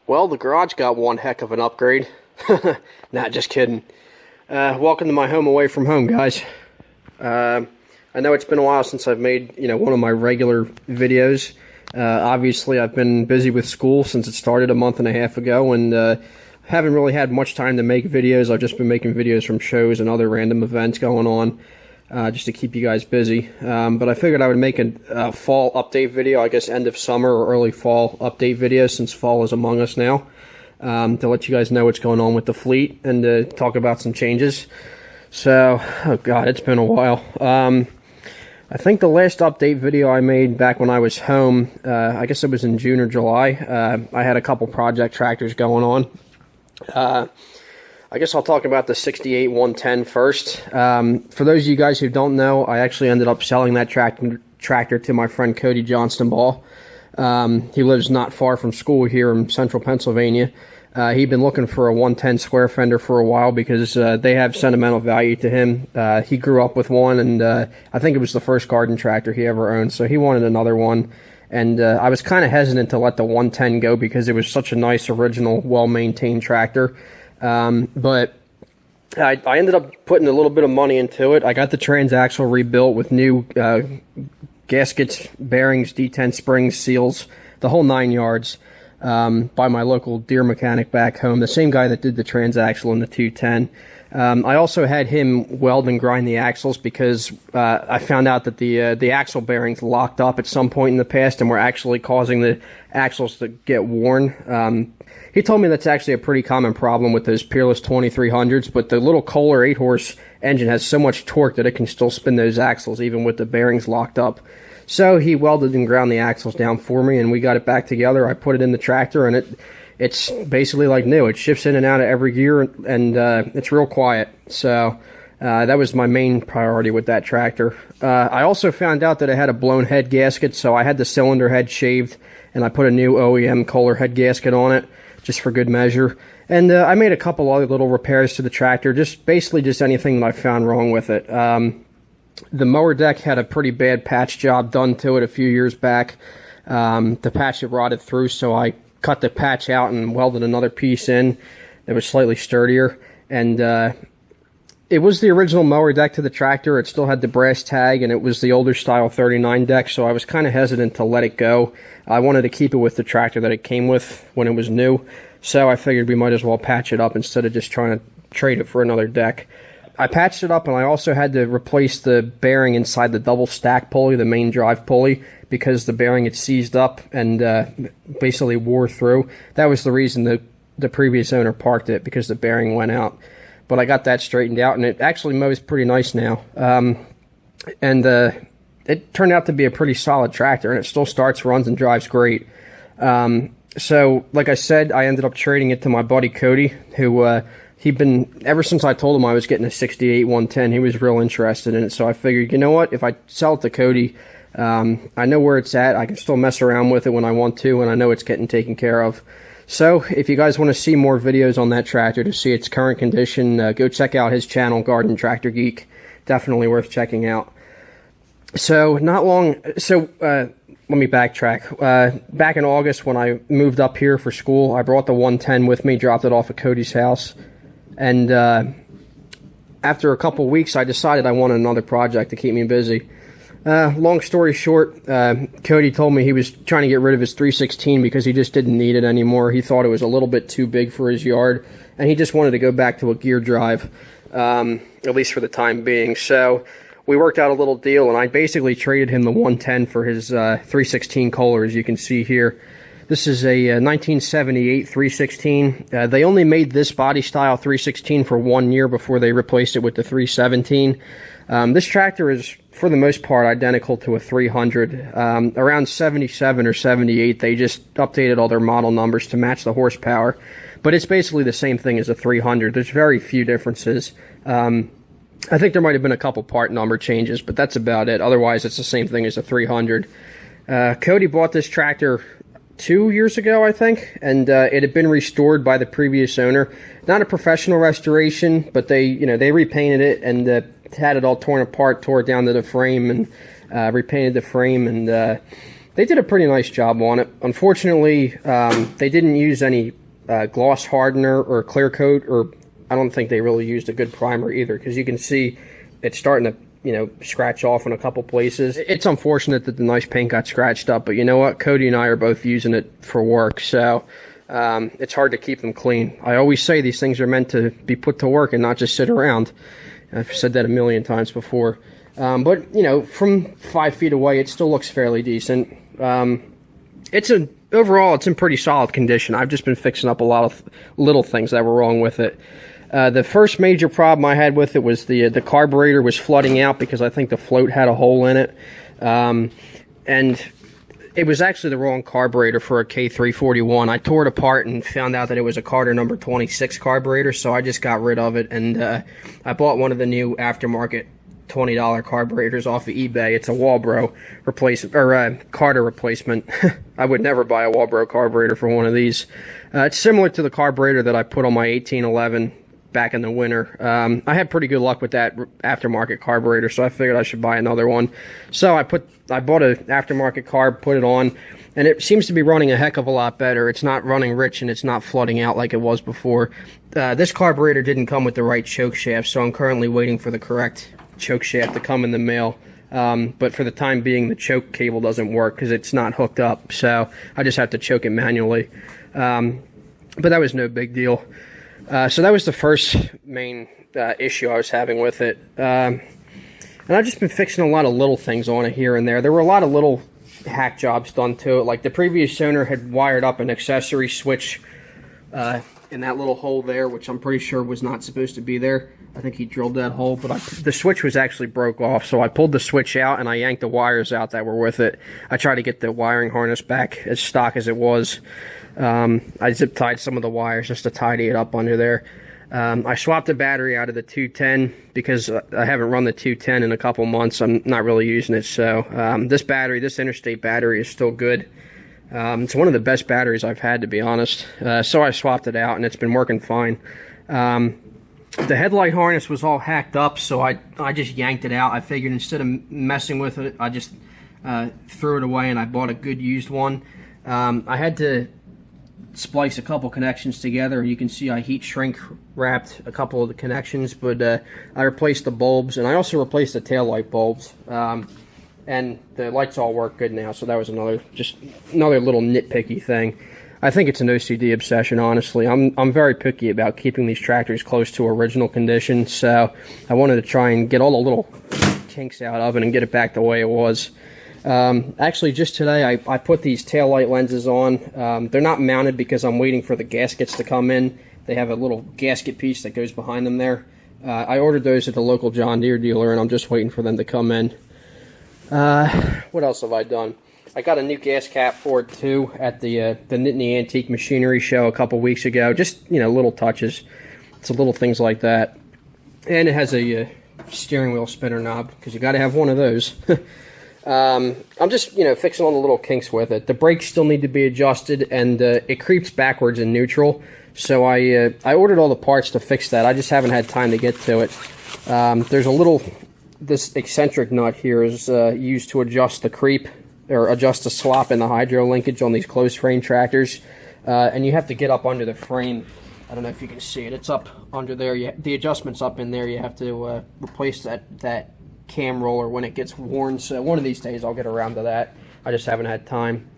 Well, the garage got one heck of an upgrade. Nah, just kidding. Welcome to my home away from home, guys. I know it's been a while since I've made, one of my regular videos. Obviously, I've been busy with school since it started a month and a half ago, and haven't really had much time to make videos. I've just been making videos from shows and other random events going on, just to keep you guys busy. But I figured I would make a fall update video, I guess end of summer or early fall update video, since fall is among us now, to let you guys know what's going on with the fleet and to talk about some changes. So, oh god, it's been a while. I think the last update video I made back when I was home, I guess it was in June or July, I had a couple project tractors going on. I guess I'll talk about the 68 110 first. For those of you guys who don't know, I actually ended up selling that tractor to my friend Cody Johnston-Ball. He lives not far from school here in central Pennsylvania. He'd been looking for a 110 square fender for a while because they have sentimental value to him. He grew up with one, and I think it was the first garden tractor he ever owned, so he wanted another one. And I was kind of hesitant to let the 110 go because it was such a nice, original, well-maintained tractor. But I ended up putting a little bit of money into it. I got the transaxle rebuilt with new gaskets, bearings, detent springs, seals, the whole 9 yards, by my local Deere mechanic back home, the same guy that did the transaxle in the 210. I also had him weld and grind the axles because I found out that the axle bearings locked up at some point in the past and were actually causing the axles to get worn. He told me that's actually a pretty common problem with those Peerless 2300s, but the little Kohler 8-horse engine has so much torque that it can still spin those axles even with the bearings locked up. So he welded and ground the axles down for me, and we got it back together. I put it in the tractor, and it's basically like new. It shifts in and out of every gear, and it's real quiet. So that was my main priority with that tractor. I also found out that it had a blown head gasket, so I had the cylinder head shaved, and I put a new OEM Kohler head gasket on it, just for good measure. And I made a couple other little repairs to the tractor, basically just anything that I found wrong with it. The mower deck had a pretty bad patch job done to it a few years back. The patch had rotted through, so I cut the patch out and welded another piece in that was slightly sturdier. And it was the original mower deck to the tractor. It still had the brass tag, and it was the older style 39 deck, so I was kind of hesitant to let it go. I wanted to keep it with the tractor that it came with when it was new, so I figured we might as well patch it up instead of just trying to trade it for another deck. I patched it up, and I also had to replace the bearing inside the double stack pulley, the main drive pulley, because the bearing had seized up and basically wore through. That was the reason the previous owner parked it, because the bearing went out. But I got that straightened out, and it actually mows pretty nice now. It turned out to be a pretty solid tractor, and it still starts, runs, and drives great. So, like I said, I ended up trading it to my buddy Cody, who ever since I told him I was getting a 68 110, he was real interested in it. So I figured, you know what, if I sell it to Cody, I know where it's at. I can still mess around with it when I want to, and I know it's getting taken care of. So, if you guys want to see more videos on that tractor to see its current condition, go check out his channel, TRACTOR GEEK. Definitely worth checking out. So, let me backtrack. Back in August, when I moved up here for school, I brought the 110 with me, dropped it off at Cody's house, and after a couple weeks, I decided I wanted another project to keep me busy. Long story short, Cody told me he was trying to get rid of his 316 because he just didn't need it anymore. He thought it was a little bit too big for his yard, and he just wanted to go back to a gear drive, at least for the time being. So we worked out a little deal, and I basically traded him the 110 for his 316 Kohler, as you can see here. This is a 1978 316. They only made this body style 316 for 1 year before they replaced it with the 317. This tractor is, for the most part, identical to a 300. Around 77 or 78, they just updated all their model numbers to match the horsepower. But it's basically the same thing as a 300. There's very few differences. I think there might have been a couple part number changes, but that's about it. Otherwise, it's the same thing as a 300. Cody bought this tractor 2 years ago, I think, and it had been restored by the previous owner. Not a professional restoration, but they repainted it and had it all torn apart, tore it down to the frame, and repainted the frame, and they did a pretty nice job on it. Unfortunately, they didn't use any gloss hardener or clear coat, or I don't think they really used a good primer either, because you can see it's starting to, you know, scratch off in a couple places. It's unfortunate that the nice paint got scratched up, but you know what? Cody and I are both using it for work, so it's hard to keep them clean. I always say these things are meant to be put to work and not just sit around. I've said that a million times before. But, you know, from 5 feet away, it still looks fairly decent. Overall, it's in pretty solid condition. I've just been fixing up a lot of little things that were wrong with it. The first major problem I had with it was the carburetor was flooding out because I think the float had a hole in it. And it was actually the wrong carburetor for a K341. I tore it apart and found out that it was a Carter number 26 carburetor, so I just got rid of it, and I bought one of the new aftermarket $20 carburetors off of eBay. It's a Walbro replacement, or Carter replacement. I would never buy a Walbro carburetor for one of these. It's similar to the carburetor that I put on my 1811 back in the winter. I had pretty good luck with that aftermarket carburetor, so I figured I should buy another one. So I bought an aftermarket carb, put it on, and it seems to be running a heck of a lot better. It's not running rich and it's not flooding out like it was before. This carburetor didn't come with the right choke shaft, so I'm currently waiting for the correct choke shaft to come in the mail. But for the time being, the choke cable doesn't work because it's not hooked up, so I just have to choke it manually. But that was no big deal. So that was the first main issue I was having with it. And I've just been fixing a lot of little things on it here and there. There were a lot of little hack jobs done to it. Like the previous owner had wired up an accessory switch in that little hole there, which I'm pretty sure was not supposed to be there. I think he drilled that hole, but the switch was actually broke off, so I pulled the switch out and I yanked the wires out that were with it. I tried to get the wiring harness back as stock as it was. I zip tied some of the wires just to tidy it up under there. I swapped the battery out of the 210 because I haven't run the 210 in a couple months. I'm not really using it, so this Interstate battery is still good. It's one of the best batteries I've had, to be honest. So I swapped it out and it's been working fine. The headlight harness was all hacked up, so I just yanked it out. I figured instead of messing with it, I just threw it away and I bought a good used one. I had to splice a couple connections together. You can see I heat shrink wrapped a couple of the connections, but I replaced the bulbs, and I also replaced the tail light bulbs, and the lights all work good now. So that was another little nitpicky thing. I think it's an OCD obsession, honestly. I'm very picky about keeping these tractors close to original condition, so I wanted to try and get all the little kinks out of it and get it back the way it was. Actually, just today I put these tail light lenses on. They're not mounted because I'm waiting for the gaskets to come in. They have a little gasket piece that goes behind them there. I ordered those at the local John Deere dealer, and I'm just waiting for them to come in. What else have I done? I got a new gas cap for it too at the Nittany Antique Machinery show a couple weeks ago. Just, you know, little touches. It's little things like that. And it has a steering wheel spinner knob, because you got to have one of those. I'm just, you know, fixing all the little kinks with it. The brakes still need to be adjusted, and it creeps backwards in neutral. So I ordered all the parts to fix that. I just haven't had time to get to it. There's this eccentric nut here is used to adjust the creep, or adjust the slop in the hydro linkage on these closed frame tractors. And you have to get up under the frame. I don't know if you can see it. It's up under there. The adjustment's up in there. You have to replace that cam roller when it gets worn. So one of these days I'll get around to that. I just haven't had time.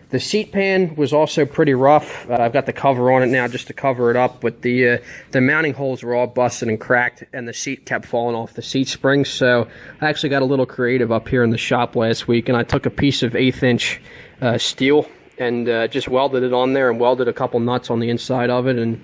The seat pan was also pretty rough. I've got the cover on it now just to cover it up, but the mounting holes were all busted and cracked, and the seat kept falling off the seat springs. So I actually got a little creative up here in the shop last week, and I took a piece of 1/8-inch steel and just welded it on there, and welded a couple nuts on the inside of it, and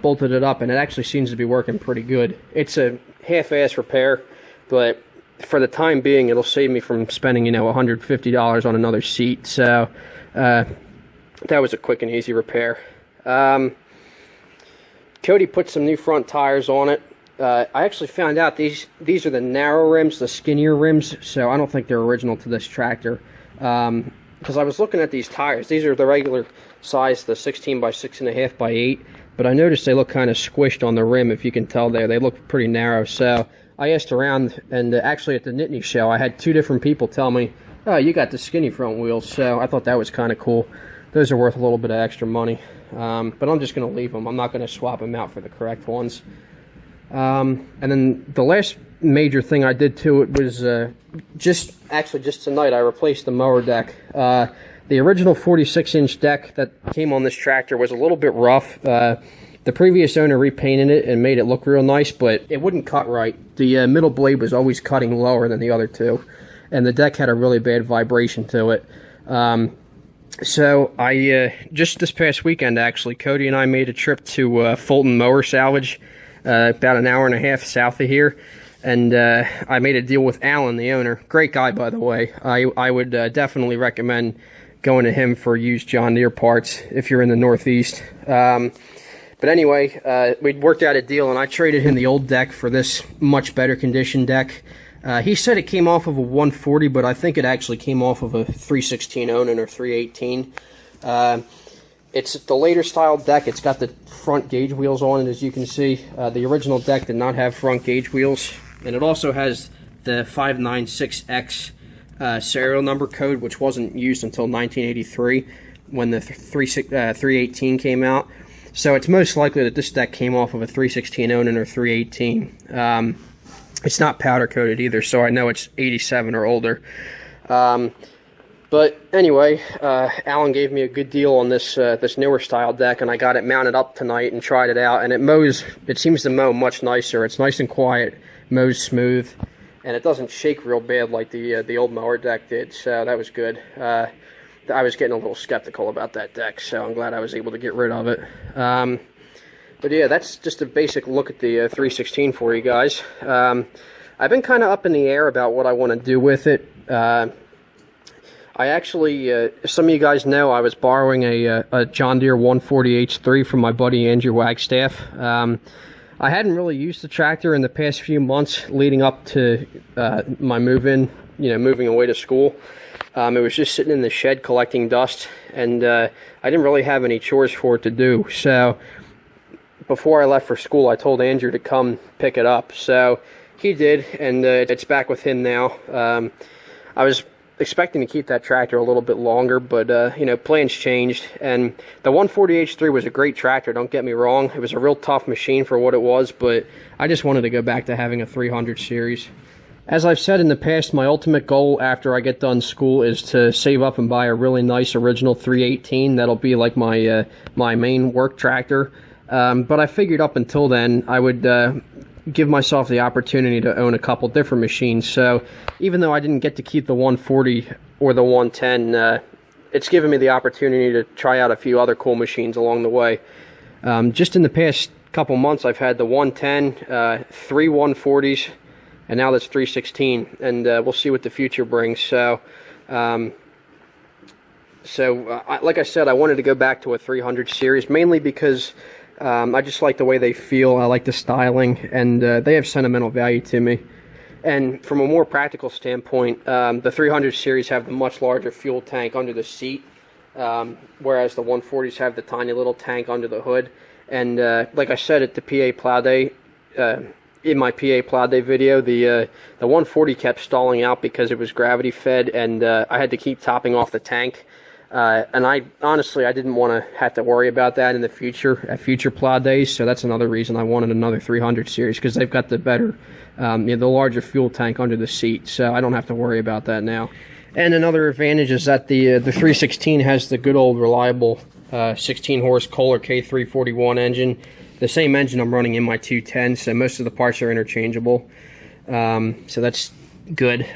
bolted it up, and it actually seems to be working pretty good. It's a half-ass repair, but for the time being, it'll save me from spending, you know, $150 on another seat. So that was a quick and easy repair. Cody put some new front tires on it. I actually found out these are the narrow rims, the skinnier rims, so I don't think they're original to this tractor. Because I was looking at these tires. These are the regular size, the 16 by 6.5 by 8, but I noticed they look kind of squished on the rim, if you can tell there. They look pretty narrow, so I asked around, and actually at the Nittany show, I had 2 different people tell me Oh, you got the skinny front wheels, so I thought that was kind of cool. Those are worth a little bit of extra money, but I'm just going to leave them. I'm not going to swap them out for the correct ones. And then the last major thing I did to it was just tonight I replaced the mower deck. The original 46-inch deck that came on this tractor was a little bit rough. The previous owner repainted it and made it look real nice, but it wouldn't cut right. The middle blade was always cutting lower than the other two, and the deck had a really bad vibration to it. So I just this past weekend, actually, Cody and I made a trip to Fulton Mower Salvage, about an hour and a half south of here, and I made a deal with Alan, the owner. Great guy, by the way. I would definitely recommend going to him for used John Deere parts if you're in the Northeast. But anyway, we worked out a deal, and I traded him the old deck for this much better condition deck. He said it came off of a 140, but I think it actually came off of a 316 Onan or 318. It's the later style deck. It's got the front gauge wheels on it, as you can see. The original deck did not have front gauge wheels, and it also has the 596X serial number code, which wasn't used until 1983 when the 318 came out. So it's most likely that this deck came off of a 316 Onan or 318. It's not powder coated either, so I know it's 87 or older. But anyway, Alan gave me a good deal on this newer style deck, and I got it mounted up tonight and tried it out, and it seems to mow much nicer. It's nice and quiet, mows smooth, and it doesn't shake real bad like the old mower deck did, so that was good. I was getting a little skeptical about that deck, so I'm glad I was able to get rid of it. But yeah, that's just a basic look at the 316 for you guys. I've been kind of up in the air about what I want to do with it. I actually, some of you guys know, I was borrowing a John Deere 140H3 from my buddy Andrew Wagstaff. I hadn't really used the tractor in the past few months leading up to my moving away to school. It was just sitting in the shed collecting dust, and I didn't really have any chores for it to do. So before I left for school, I told Andrew to come pick it up. So he did, and it's back with him now. I was expecting to keep that tractor a little bit longer, but plans changed. And the 140H3 was a great tractor, don't get me wrong. It was a real tough machine for what it was, but I just wanted to go back to having a 300 series. As I've said in the past, my ultimate goal after I get done school is to save up and buy a really nice original 318. That'll be like my my main work tractor. But I figured up until then I would give myself the opportunity to own a couple different machines. So even though I didn't get to keep the 140 or the 110, it's given me the opportunity to try out a few other cool machines along the way. Just in the past couple months, I've had the 110, 3 140s, and now that's 316, and we'll see what the future brings. So, like I said, I wanted to go back to a 300 series, mainly because I just like the way they feel. I like the styling, and they have sentimental value to me. And from a more practical standpoint, the 300 series have the much larger fuel tank under the seat, whereas the 140s have the tiny little tank under the hood. And like I said at the PA Plow Day, in my PA Plow Day video, the 140 kept stalling out because it was gravity fed, and I had to keep topping off the tank. And I didn't want to have to worry about that in the future, at future plow days. So that's another reason I wanted another 300 series, because they've got the better, the larger fuel tank under the seat. So I don't have to worry about that now. And another advantage is that the 316 has the good old reliable 16 horse Kohler K341 engine. The same engine I'm running in my 210, so most of the parts are interchangeable. So that's good.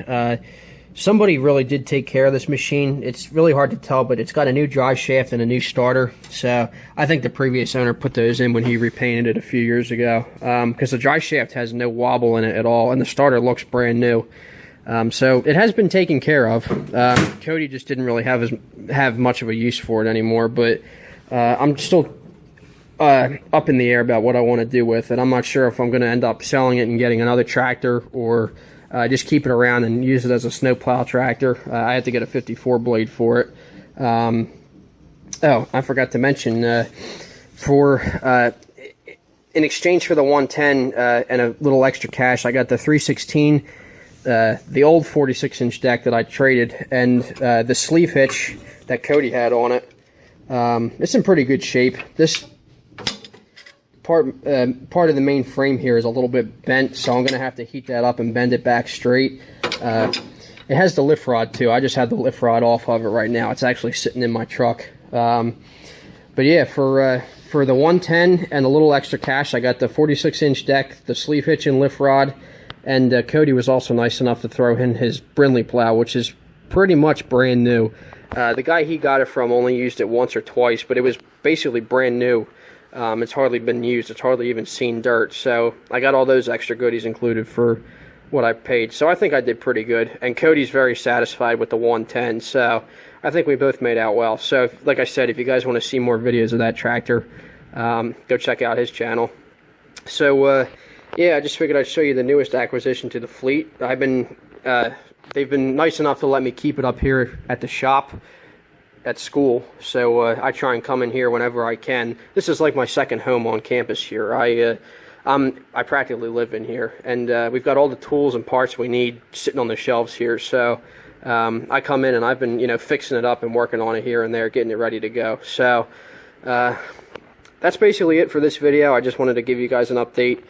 Somebody really did take care of this machine. It's really hard to tell, but it's got a new drive shaft and a new starter. So I think the previous owner put those in when he repainted it a few years ago, because the drive shaft has no wobble in it at all, and the starter looks brand new. So it has been taken care of. Cody just didn't really have much of a use for it anymore, but I'm still up in the air about what I want to do with it. I'm not sure if I'm going to end up selling it and getting another tractor, or just keep it around and use it as a snowplow tractor. I had to get a 54 blade for it. Oh, I forgot to mention, in exchange for the 110 and a little extra cash, I got the 316 the old 46-inch deck that I traded, and the sleeve hitch that Cody had on it. It's in pretty good shape. This part of the main frame here is a little bit bent, so I'm going to have to heat that up and bend it back straight. It has the lift rod too. I just had the lift rod off of it right now. It's actually sitting in my truck. But yeah, for the 110 and a little extra cash, I got the 46-inch deck, the sleeve hitch and lift rod, and Cody was also nice enough to throw in his Brinly plow, which is pretty much brand new. The guy he got it from only used it once or twice, but it was basically brand new. It's hardly been used. It's hardly even seen dirt. So I got all those extra goodies included for what I paid. So I think I did pretty good. And Cody's very satisfied with the 110. So I think we both made out well. So like I said, if you guys want to see more videos of that tractor, go check out his channel. So yeah, I just figured I'd show you the newest acquisition to the fleet. They've been nice enough to let me keep it up here at the shop at school, so I try and come in here whenever I can. This is like my second home on campus here. I practically live in here, and we've got all the tools and parts we need sitting on the shelves here. So I come in and I've been, fixing it up and working on it here and there, getting it ready to go. So that's basically it for this video. I just wanted to give you guys an update.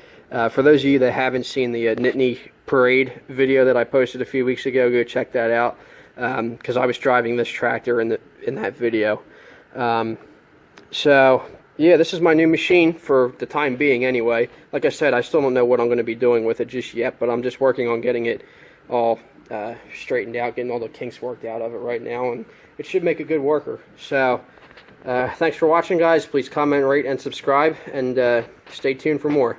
For those of you that haven't seen the Nittany Parade video that I posted a few weeks ago, go check that out, because I was driving this tractor in that video. So yeah, this is my new machine for the time being anyway. Like I said, I still don't know what I'm going to be doing with it just yet, but I'm just working on getting it all straightened out, getting all the kinks worked out of it right now, and it should make a good worker. So thanks for watching, guys. Please comment, rate, and subscribe, and stay tuned for more.